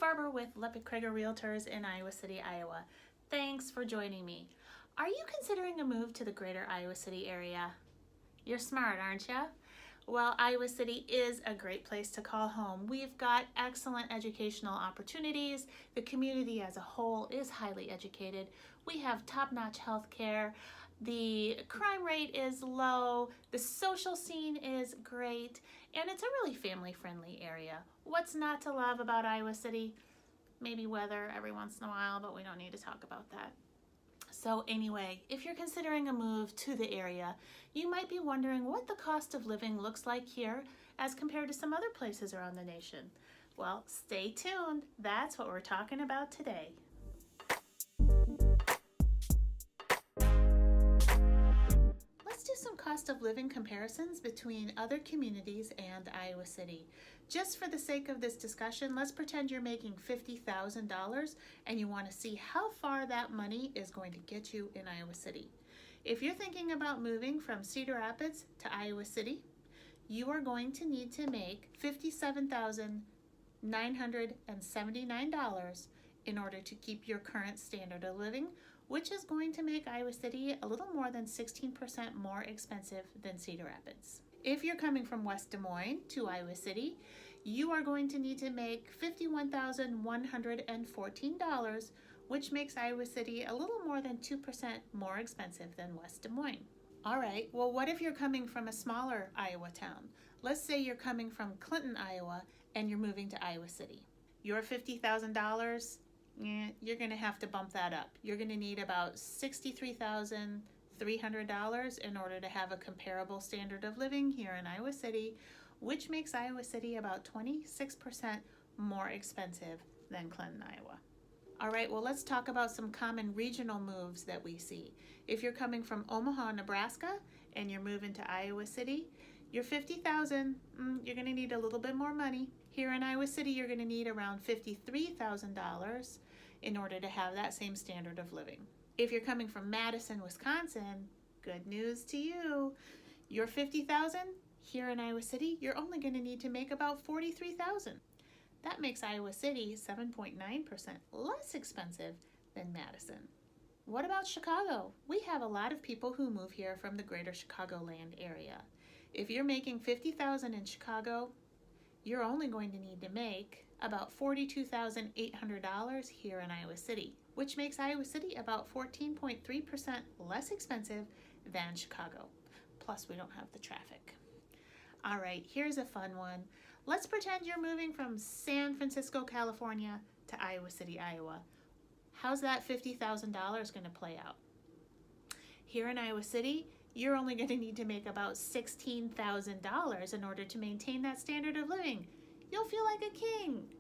Farber with Lepic Krager Realtors in Iowa City, Iowa. Thanks for joining me. Are you considering a move to the greater Iowa City area? You're smart, aren't you? Well, Iowa City is a great place to call home. We've got excellent educational opportunities. The community as a whole is highly educated. We have top-notch health care. The crime rate is low. The social scene is great. And it's a really family-friendly area. What's not to love about Iowa City? Maybe weather every once in a while, but we don't need to talk about that. So anyway, if you're considering a move to the area, you might be wondering what the cost of living looks like here as compared to some other places around the nation. Well, stay tuned. That's what we're talking about today. Let's do some cost of living comparisons between other communities and Iowa City. Just for the sake of this discussion, let's pretend you're making $50,000 and you want to see how far that money is going to get you in Iowa City. If you're thinking about moving from Cedar Rapids to Iowa City, you are going to need to make $57,979 in order to keep your current standard of living, which is going to make Iowa City a little more than 16% more expensive than Cedar Rapids. If you're coming from West Des Moines to Iowa City, you are going to need to make $51,114, which makes Iowa City a little more than 2% more expensive than West Des Moines. All right, well, what if you're coming from a smaller Iowa town? Let's say you're coming from Clinton, Iowa, and you're moving to Iowa City. Your $50,000, you're going to have to bump that up. You're going to need about $63,300 in order to have a comparable standard of living here in Iowa City, which makes Iowa City about 26% more expensive than Clinton, Iowa. All right, well, let's talk about some common regional moves that we see. If you're coming from Omaha, Nebraska, and you're moving to Iowa City, your $50,000, you're going to need a little bit more money. Here in Iowa City, you're going to need around $53,000 in order to have that same standard of living. If you're coming from Madison, Wisconsin, good news to you. Your $50,000 here in Iowa City, you're only going to need to make about $43,000. That makes Iowa City 7.9% less expensive than Madison. What about Chicago? We have a lot of people who move here from the greater Chicagoland area. If you're making $50,000 in Chicago, you're only going to need to make about $42,800 here in Iowa City, which makes Iowa City about 14.3% less expensive than Chicago. Plus, we don't have the traffic. All right, here's a fun one. Let's pretend you're moving from San Francisco, California to Iowa City, Iowa. How's that $50,000 going to play out? Here in Iowa City, you're only going to need to make about $16,000 in order to maintain that standard of living. You'll feel like a king,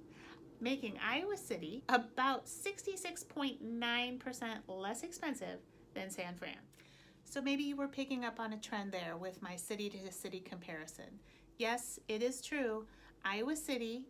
making Iowa City about 66.9% less expensive than San Fran. So maybe you were picking up on a trend there with my city-to-city comparison. Yes, it is true. Iowa City,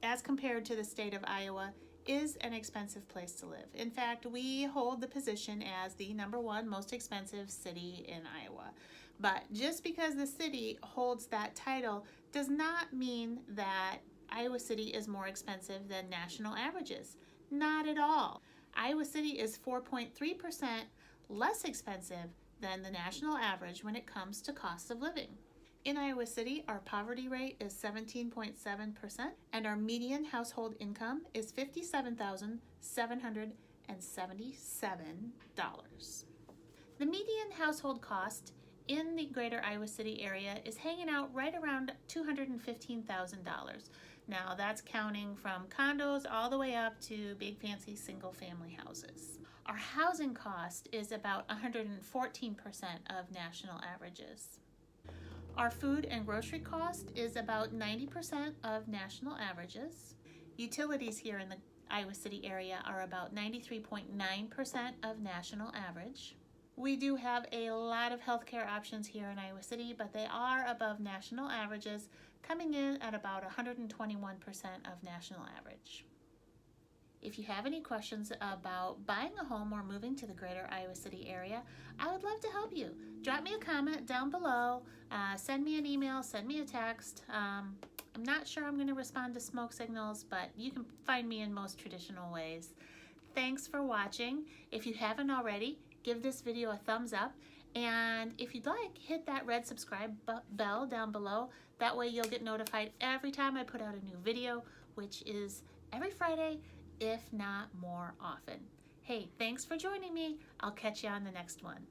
as compared to the state of Iowa, is an expensive place to live. In fact, we hold the position as the #1 most expensive city in Iowa. But just because the city holds that title does not mean that Iowa City is more expensive than national averages. Not at all. Iowa City is 4.3% less expensive than the national average when it comes to cost of living. In Iowa City, our poverty rate is 17.7%, and our median household income is $57,777. The median household cost in the greater Iowa City area is hanging out right around $215,000. Now, that's counting from condos all the way up to big fancy single-family houses. Our housing cost is about 114% of national averages. Our food and grocery cost is about 90% of national averages. Utilities here in the Iowa City area are about 93.9% of national average. We do have a lot of healthcare options here in Iowa City, but they are above national averages, coming in at about 121% of national average. If you have any questions about buying a home or moving to the greater Iowa City area, I would love to help you. Drop me a comment down below, send me an email, send me a text. I'm I'm not sure I'm going to respond to smoke signals, but you can find me in most traditional ways. Thanks for watching. If you haven't already, give this video a thumbs up. And if you'd like, hit that red subscribe bell down below. That way you'll get notified every time I put out a new video, which is every Friday, if not more often. Hey, thanks for joining me. I'll catch you on the next one.